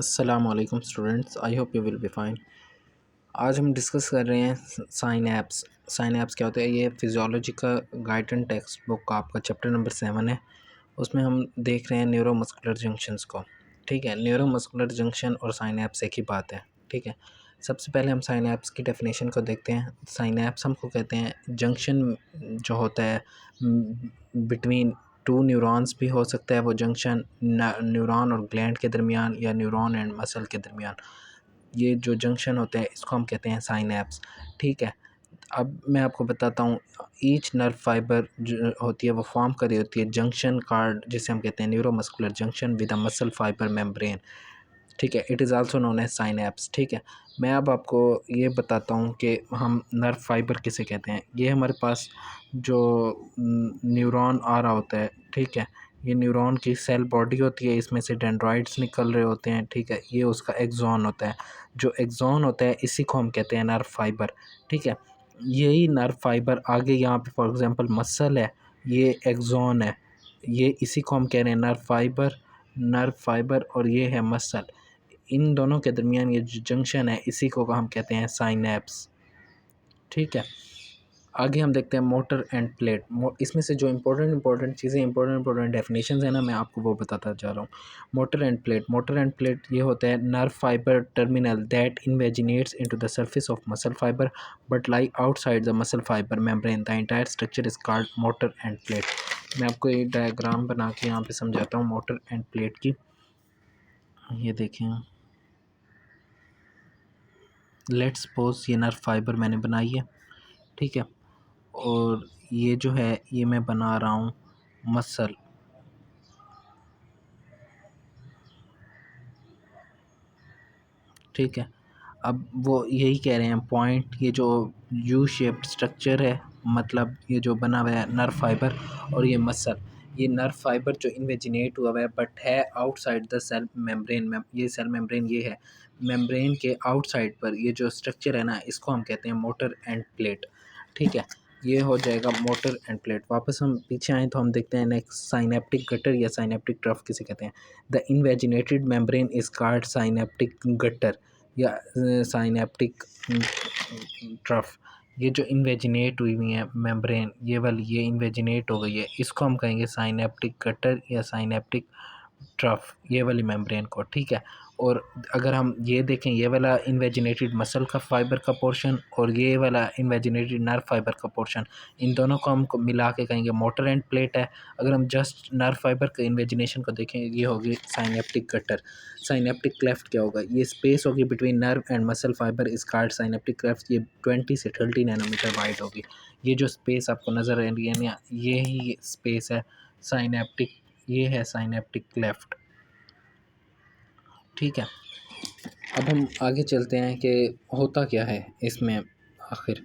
अस्सलामुअलैकुम students, I hope you will be fine. आज हम डिस्कस कर रहे हैं साइन एप्स क्या होता है। ये फिजियोलॉजी का गाइड टेक्स्ट बुक का आपका चैप्टर नंबर 7 है। उसमें हम देख रहे हैं न्यूरोमस्कुलर जंक्शंस को। ठीक है, न्यूरोमस्कुलर जंक्शन और साइन एप्स एक ही बात है। ठीक है, सबसे पहले हम साइन एप्स की डेफिनेशन को देखते हैं। साइन एप्स हमको कहते हैं जंक्शन जो होता है बिटवीन टू न्यूरॉन्स भी हो सकता है। वो जंक्शन न्यूरॉन और ग्लैंड के दरमियान या न्यूरॉन एंड मसल के दरमियान, ये जो जंक्शन होते हैं इसको हम कहते हैं साइनैप्स। ठीक है, अब मैं आपको बताता हूँ। ईच नर्व फाइबर जो होती है वो फॉर्म कर रही होती है जंक्शन कार्ड, जिसे हम कहते हैं neuromuscular junction with a muscle fibre membrane. ठीक है, it is also known as synapse. ठीक है, मैं अब आपको ये बताता हूँ कि हम नर्व फाइबर किसे कहते हैं। ये हमारे पास जो न्यूरॉन आ रहा होता है, ठीक है, ये न्यूरॉन की सेल बॉडी होती है, इसमें से डेंड्राइट्स निकल रहे होते हैं। ठीक है, ये उसका एक्सॉन होता है। जो एक्सॉन होता है इसी को हम कहते हैं नर्व फाइबर। ठीक है, यही नर्व फाइबर आगे यहाँ पे फॉर एग्जांपल मसल है, ये एक्सॉन है, ये इसी को हम कह रहे हैं नर्व फाइबर और ये है मसल। इन दोनों के दरमियान ये जो जंक्शन है इसी को हम कहते हैं साइनैप्स। ठीक है, आगे हम देखते हैं मोटर एंड प्लेट। इसमें से जो इंपॉर्टेंट चीज़ें, इंपॉर्टेंट डेफिनेशंस है ना, मैं आपको वो बताता जा रहा हूँ। मोटर एंड प्लेट ये होता है nerve fibre terminal that invaginates into the surface of muscle fibre but lie outside the muscle fibre membrane. The entire structure is called motor end plate. मैं आपको एक डायग्राम बना के यहाँ पे समझाता हूँ मोटर एंड प्लेट की। ये देखें, लेट्स सपोज ये नर्व फाइबर मैंने बनाई है। ठीक है, और ये जो है ये मैं बना रहा हूँ मसल। ठीक है, अब वो यही कह रहे हैं पॉइंट, ये जो यू शेप्ड स्ट्रक्चर है, मतलब ये जो बना हुआ है नर्व फाइबर और ये मसल, ये नर्व फाइबर जो इन्वेजिनेट हुआ हुआ है बट है आउटसाइड द सेल मेम्ब्रेन में। ये सेल मेम्ब्रेन ये है, मेम्ब्रेन के आउटसाइड पर ये जो स्ट्रक्चर है ना, इसको हम कहते हैं मोटर एंड प्लेट। ठीक है, ये हो जाएगा मोटर एंड प्लेट। वापस हम पीछे आएँ तो हम देखते हैं नेक्स्ट साइनेप्टिक गटर या साइनेप्टिक ट्रफ किसे कहते हैं। The invaginated membrane is called synaptic gutter या साइनेप्टिक ट्रफ। ये जो इन्वेजिनेट हुई हुई है मेम्ब्रेन, ये वाली ये इन्वेजिनेट हो गई है, इसको हम कहेंगे साइनेप्टिक गटर या साइनेप्टिक ट्रफ, ये वाली मेम्ब्रेन को। ठीक है, और अगर हम ये देखें, ये वाला इन्वेजिनेटेड मसल का फाइबर का पोर्शन और ये वाला इन्वेजिनेटेड नर्व फाइबर का पोर्शन, इन दोनों को हम मिला के कहेंगे मोटर एंड प्लेट है। अगर हम जस्ट नर्व फाइबर के इन्वेजिनेशन को देखें, ये होगी साइनेप्टिक गटर। साइनेप्टिक क्लेफ्ट क्या होगा, ये स्पेस होगी between nerve and muscle fibre is called synaptic cleft. ये 20 से 30 नैनोमीटर वाइड होगी। ये जो स्पेस आपको नज़र आ रही है ना, ये ही स्पेस है साइनेप्टिक, ये है साइनेप्टिक क्लेफ्ट। ठीक है, अब हम आगे चलते हैं कि होता क्या है इसमें आखिर।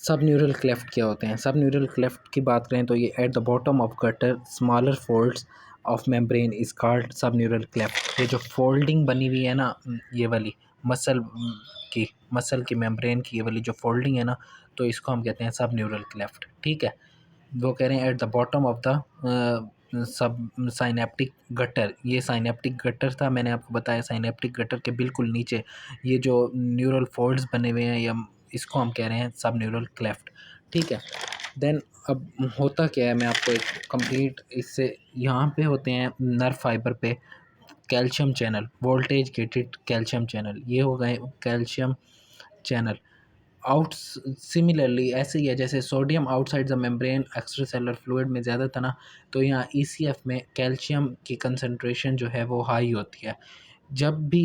सब न्यूरल क्लेफ्ट क्या होते हैं। सब न्यूरल क्लेफ्ट की बात करें तो ये at the bottom of gutter smaller folds of membrane is called सब न्यूरल क्लेफ्ट। ये जो फोल्डिंग बनी हुई है ना, ये वाली मसल की मेम्ब्रेन की ये वाली जो फोल्डिंग है ना, तो इसको हम कहते हैं सब न्यूरल क्लेफ्ट। ठीक है, वो कह रहे हैं at the bottom of the sub synaptic gutter. ये साइनेप्टिक गटर था, मैंने आपको बताया साइनेप्टिक गटर के बिल्कुल नीचे ये जो न्यूरल फोल्ड्स बने हुए हैं, या इसको हम कह रहे हैं सब न्यूरल क्लेफ्ट। ठीक है, देन अब होता क्या है, मैं आपको एक कंप्लीट इससे, यहाँ पे होते हैं नर्व फाइबर पे calcium channel, voltage gated calcium channel, ये हो गए कैल्शियम चैनल। आउट सिमिलरली ऐसे ही है जैसे sodium outside the membrane extracellular fluid में ज़्यादा था ना, तो यहाँ ईसीएफ में कैल्शियम की कंसंट्रेशन जो है वो हाई होती है। जब भी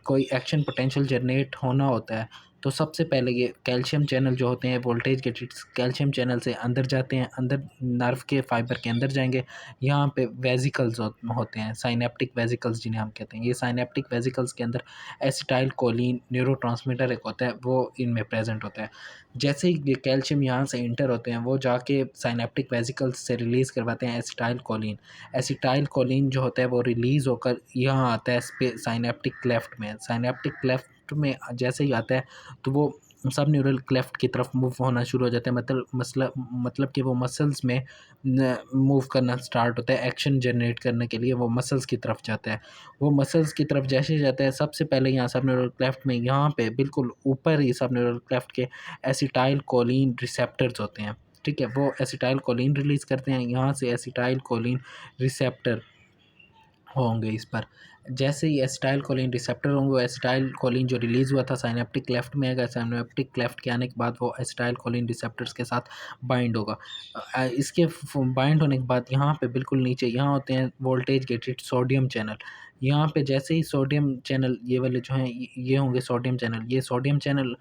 कोई एक्शन पोटेंशियल जनरेट होना होता है, तो सबसे पहले ये कैल्शियम चैनल जो होते हैं वोल्टेज के कैल्शियम चैनल से अंदर जाते हैं, अंदर नर्व के फाइबर के अंदर जाएंगे। यहाँ पे वेजिकल्स होते हैं, साइनेप्टिक वेजिकल्स जिन्हें हम कहते हैं। ये साइनेप्टिक वेजिकल्स के अंदर एसिटाइल कोलिन न्यूरोट्रांसमीटर एक होता है, वो इनमें प्रेजेंट होता है। जैसे ही ये कैल्शियम यहाँ से इंटर होते हैं, वो जाके साइनेप्टिक वेजिकल्स से रिलीज़ करवाते हैं एसिटाइल कोलिन। एसिटाइल कोलिन जो होता है वो रिलीज़ होकर यहाँ आता है साइनेप्टिक क्लेफ्ट में। साइनेप्टिक क्लेफ्ट में जैसे ही आता है तो वो सब न्यूरल क्लेफ्ट की तरफ मूव होना शुरू हो जाते हैं, मतलब कि वो मसल्स में मूव करना स्टार्ट होता है, एक्शन जनरेट करने के लिए वो मसल्स की तरफ जाता है। वो मसल्स की तरफ जैसे जाता है, सबसे पहले यहाँ सब न्यूरल क्लेफ्ट में यहाँ पे बिल्कुल ऊपर ही सब न्यूरल क्लेफ्ट के एसिटाइल कोलिन रिसेप्टर्स होते हैं, ठीक है। वो एसिटाइल कोलिन रिलीज़ करते हैं, यहाँ से एसिटाइल कोलिन रिसेप्टर होंगे इस पर। जैसे ही एसिटाइल कोलिन रिसेप्टर होंगे, वो एसिटाइल कोलिन जो रिलीज़ हुआ था साइनेप्टिक क्लेफ्ट में आएगा, साइनेप्टिक क्लेफ्ट के आने के बाद वो एसिटाइल कोलिन रिसेप्टर्स के साथ बाइंड होगा। इसके बाइंड होने के बाद यहाँ पे बिल्कुल नीचे यहाँ होते हैं वोल्टेज गेटेड सोडियम चैनल। यहाँ पे जैसे ही सोडियम चैनल ये वाले जो हैं ये होंगे सोडियम चैनल, ये sodium channel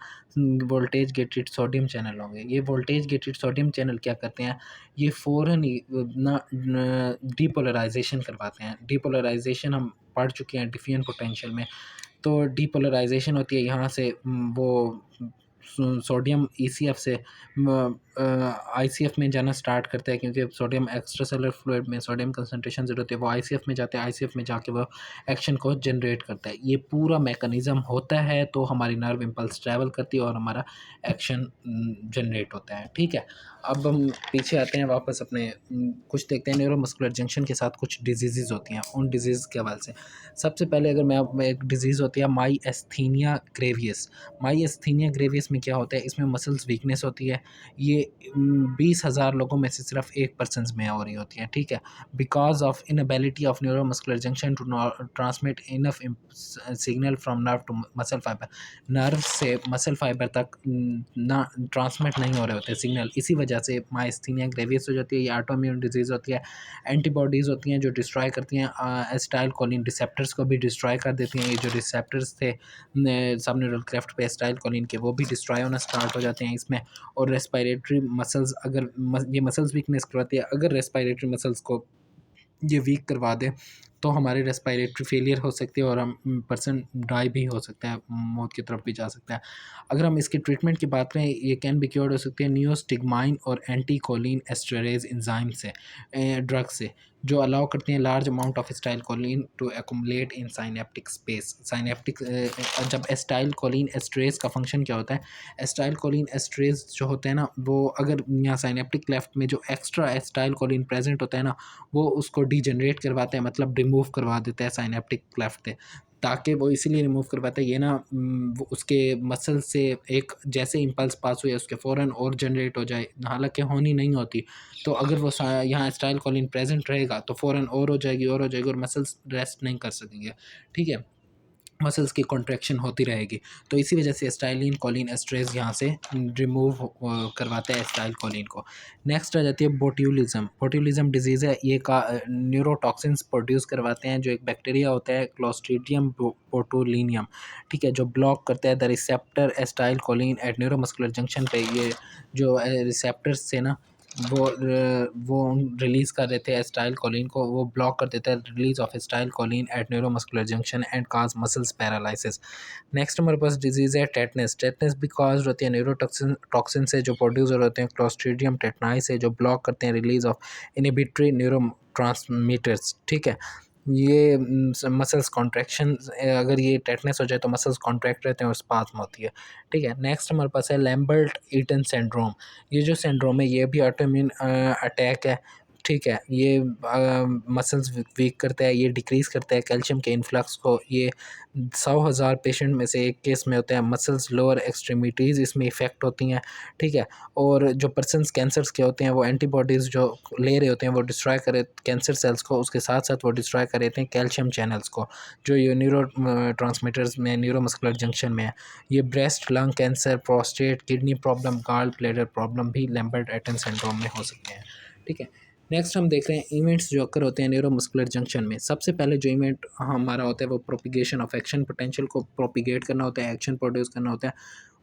voltage gated sodium channel होंगे। ये वोल्टेज गेटेड सोडियम चैनल क्या करते हैं, ये फ़ौरन ही डीपोलराइजेशन करवाते हैं। डीपोलराइजेशन हम पढ़ चुके हैं डिफियन पोटेंशियल में। तो डीपोलराइजेशन होती है यहाँ से वो सोडियम ईसीएफ से आईसीएफ में जाना स्टार्ट करता है, क्योंकि सोडियम एक्स्ट्रा सेलुलर फ्लूइड में सोडियम कंसंट्रेशन ज़रूरत होती है, वो आईसीएफ में जाते हैं, आईसीएफ में जाके वो एक्शन को जनरेट करता है। ये पूरा मैकेनिज़्म होता है तो हमारी नर्व इम्पल्स ट्रैवल करती है और हमारा एक्शन जनरेट होता है, ठीक है। अब हम पीछे आते हैं वापस अपने कुछ देखते हैं न्यूरोमस्कुलर जंक्शन के साथ कुछ डिजीज़ होती हैं, उन डिजीज़ के हवाले से। सबसे पहले अगर मैं एक डिज़ीज़ होती है माइएस्थीनिया ग्रेवियस। माइएस्थीनिया ग्रेवियस में क्या होता है, इसमें मसल्स वीकनेस होती है। ये 20,000 लोगों में से सिर्फ 1% में हो रही होती है, ठीक है। Because of inability of neuromuscular junction to transmit enough signal from nerve to muscle fibre. Nerve से मसल फाइबर तक ना ट्रांसमिट नहीं हो रहे होते सिग्नल, इसी वजह से माइस्थीनिया ग्रेवियस हो जाती है। ये ऑटोइम्यून डिजीज़ होती है। एंटीबॉडीज़ होती हैं जो डिस्ट्रॉय करती हैं एसिटाइल कोलिन रिसेप्टर्स को भी डिस्ट्रॉय कर देती हैं। ये जो रिसेप्टर्स थे सब न्यूरल क्लेफ्ट पे एसिटाइल कोलिन के, वो भी डिस्ट्रॉय होना स्टार्ट हो जाते हैं इसमें। और रेस्पिरेटरी मसल्स अगर ये मसल्स वीकनेस करवाती है, अगर रेस्पिरेटरी मसल्स को ये वीक करवा दें तो हमारे रेस्पिरेटरी फेलियर हो सकती है और हम पर्सन डाई भी हो सकता है, मौत की तरफ भी जा सकता है। अगर हम इसकी ट्रीटमेंट की बात करें, ये कैन बी क्योर्ड हो सकती है नियोस्टिग्माइन और एंटीकोलिन एस्टरेज एंजाइम से, ड्रग से, जो अलाउ करती हैं large amount of acetylcholine to accumulate in synaptic space. Synaptic जब एसिटाइल कोलिन एस्टरेज का फंक्शन क्या होता है, एसिटाइल कोलिन एस्टरेज जो होते हैं ना, वो अगर यहाँ साइनेप्टिक क्लेफ्ट में जो एक्स्ट्रा एसिटाइल कोलिन प्रेजेंट होता है ना, वो उसको डीजनरेट करवाते हैं, मतलब रिमूव करवा देता है साइनेप्टिक क्लेफ्ट से। ताकि वो इसीलिए रिमूव करवाता है, ये ना वो उसके मसल से एक जैसे इम्पल्स पास हुए उसके फ़ौरन और जनरेट हो जाए, हालांकि होनी नहीं होती। तो अगर वो यहाँ एसिटाइल कोलिन प्रेजेंट रहेगा तो फ़ौरन और हो जाएगी और मसल्स रेस्ट नहीं कर सकेंगे, ठीक है। मसल्स की कॉन्ट्रैक्शन होती रहेगी। तो इसी वजह से एसिटाइलिन कोलिन एस्ट्रेज यहाँ से रिमूव करवाता है एसिटाइल कोलिन को। नेक्स्ट आ जाती है बोट्यूलिज्म। बोट्यूलिज्म डिजीज़ है, ये का न्यूरोटॉक्सिन्स प्रोड्यूस करवाते हैं, जो एक बैक्टीरिया होता है क्लोस्ट्रीडियम बोटुलिनियम, ठीक है, जो ब्लॉक करता है the receptor acetylcholine at neuromuscular junction पे। ये जो रिसेप्टर्स थे ना, वो रिलीज़ कर देते हैं एसिटाइल कोलिन को, वो ब्लॉक कर देता है release of acetylcholine at neuromuscular junction and cause muscles paralysis. Next हमारे पास डिजीज़ है टेटनस। टेटनस भी कॉज होती है न्यूरोटॉक्सिन से जो प्रोड्यूसर होते हैं क्लोस्ट्रीडियम टेटनाई से, जो ब्लॉक करते हैं release of inhibitory neuro transmitters, ठीक है। ये मसल्स कॉन्ट्रैक्शन, अगर ये टेटनस हो जाए तो मसल्स कॉन्ट्रैक्ट रहते हैं और स्पाज्म होती है, ठीक है। नेक्स्ट हमारे पास है लैम्बर्ट ईटन सिंड्रोम। ये जो सिंड्रोम है ये भी ऑटोइम्यून अटैक है, ठीक है। ये मसल्स वीक करता है, ये डिक्रीज़ करता है कैल्शियम के इन्फ्लक्स को। ये 100,000 पेशेंट में से एक केस में होता है। मसल्स लोअर एक्सट्रीमिटीज़ इसमें इफ़ेक्ट होती हैं, ठीक है। और जो पर्सनस कैंसर्स के होते हैं, वो एंटीबॉडीज़ जो ले रहे होते हैं वो डिस्ट्रॉय करे कैंसर सेल्स को, उसके साथ साथ वो डिस्ट्रॉय कर देते हैं कैल्शियम चैनल्स को, जो ये न्यूरो ट्रांसमीटर्स में न्यूरोमस्कुलर जंक्शन में है। ये breast, lung cancer, prostate, kidney problem, gallbladder problem भी लैम्बर्ट एटन सिंड्रोम में हो सकते हैं, ठीक है। नेक्स्ट हम देख रहे हैं इवेंट्स जो अकर होते हैं न्यूरोमस्कुलर जंक्शन में। सबसे पहले जो इवेंट हमारा होता है वो प्रोपिगेशन ऑफ एक्शन पोटेंशियल को प्रोपिगेट करना होता है, एक्शन प्रोड्यूस करना होता है।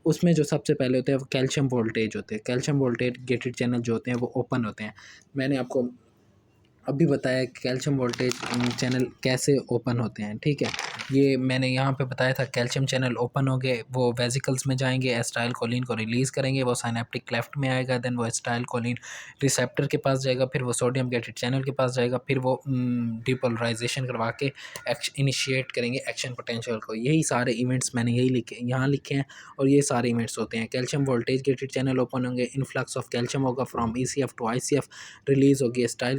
उसमें जो सबसे पहले होता है वो कैल्शियम वोल्टेज होते हैं। कैल्शियम वोल्टेज गेटेड चैनल जो होते हैं वो ओपन होते हैं। मैंने आपको अभी बताया कि कैल्शियम वोल्टेज चैनल कैसे ओपन होते हैं, ठीक है। ये मैंने यहाँ पे बताया था, कैल्शियम चैनल ओपन हो गए, वो वेसिकल्स में जाएंगे, एसिटाइल कोलिन को रिलीज़ करेंगे, वो साइनेप्टिक क्लेफ्ट में आएगा, देन वो एसिटाइल कोलिन रिसेप्टर के पास जाएगा, फिर वो सोडियम गेटेड चैनल के पास जाएगा, फिर वो डिपोलराइजेशन करवा के इनिशिएट करेंगे एक्शन पोटेंशियल को। यही सारे इवेंट्स मैंने यही यहाँ लिखे हैं, और ये सारे इवेंट्स होते हैं। Calcium voltage gated channel open होंगे, इनफ्लक्स ऑफ कैल्शियम होगा from ECF to ICF, release होगी एसिटाइल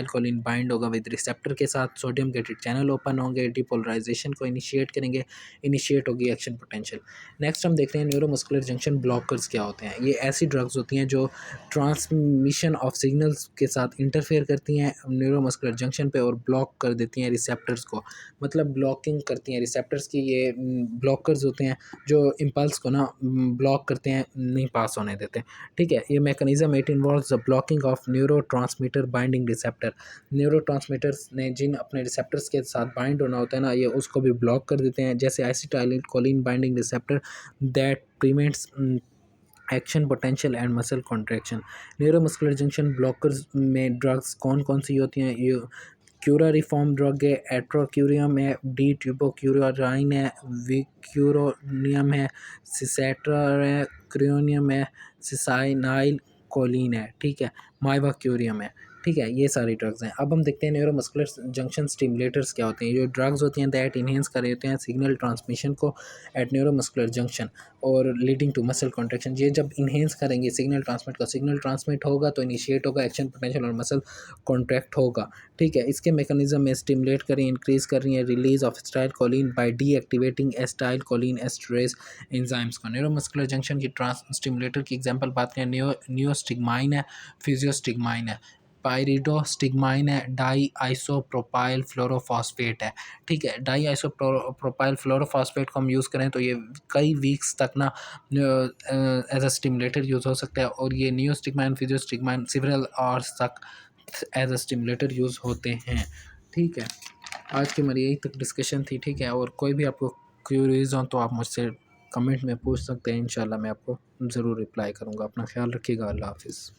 कोलिन बाइंड होगा विद रिसेप्टर के साथ, सोडियम गेटेड चैनल ओपन होंगे, डिपोलराइजेशन को इनिशिएट करेंगे, इनिशिएट होगी एक्शन पोटेंशियल। नेक्स्ट हम देख रहे हैं न्यूरोमस्कुलर जंक्शन ब्लॉकर्स क्या होते हैं। ये ऐसी ड्रग्स होती हैं जो ट्रांसमिशन ऑफ सिग्नल्स के साथ इंटरफेयर करती हैं न्यूरोमस्कुलर जंक्शन पे और ब्लॉक कर देती हैं रिसेप्टर्स को, मतलब ब्लॉकिंग करती हैं रिसेप्टर्स की। ये ब्लॉकर्स होते हैं जो इम्पल्स को ना ब्लॉक करते हैं, नहीं पास होने देते। ठीक है, ये mechanism it involves the blocking of neurotransmitter binding receptor. Neurotransmitters ने जिन अपने रिसेप्टर्स के साथ बाइंड होना होता है ना, ये उसको भी ब्लॉक कर देते हैं, जैसे acetyl choline binding receptor that prevents action potential and muscle contraction. Neuromuscular junction blockers में ड्रग्स कौन कौन सी होती हैं? ये क्यूरारिफॉर्म ड्रग है, एट्रोक्यूरियम है, डी ट्यूबोक्यूराइन है, विक्यूरोनियम है, सिसेट्रा है, क्रियोनियम है, सिसाइनाइल कोलिन है, ठीक है, माइवाक्यूरियम है। ठीक है, ये सारी ड्रग्स हैं। अब हम देखते हैं न्यूरोमस्कुलर जंक्शन स्टिमुलेटर्स क्या होते हैं। जो ड्रग्स होती हैं दैट इन्हेंस कर रहे होते हैं सिग्नल ट्रांसमिशन को एट न्यूरोमस्कुलर जंक्शन और लीडिंग टू मसल कॉन्ट्रैक्शन। ये जब इन्हेंस करेंगे सिग्नल ट्रांसमिट का, सिग्नल ट्रांसमिट होगा तो इनिशिएट होगा एक्शन पोटेंशियल और मसल कॉन्ट्रैक्ट होगा। ठीक है, इसके मैकेनिज्म में स्टिमुलेट कर रही है, इंक्रीज कर रही है release of acetylcholine by deactivating acetylcholinesterase enzymes को। न्यूरोमस्कुलर जंक्शन की ट्रांस स्टिमुलेटर की एग्जांपल बात करें, नियोस्टिग्माइन है, फिजियोस्टिग्माइन है, पायरिडोस्टिग्माइन है, डाई आइसोप्रोपाइल फ्लोरोफॉस्फेट है। ठीक है, डाई आइसोप्रोपाइल फ्लोरोफॉस्फेट को हम यूज़ करें तो ये कई वीक्स तक ना एज अ स्टिमुलेटर यूज़ हो सकता है, और ये नियोस्टिग्माइन फिजियोस्टिग्माइन सिवरल आवर्स तक एज अ स्टिमुलेटर यूज़ होते हैं। ठीक है, आज की हमारी यही तक डिस्कशन थी। ठीक है, और कोई भी आपको क्यूरीज हो तो आप मुझसे कमेंट में पूछ सकते हैं, इंशाल्लाह मैं आपको ज़रूर रिप्लाई करूँगा। अपना ख्याल रखिएगा, अल्लाह हाफिज़।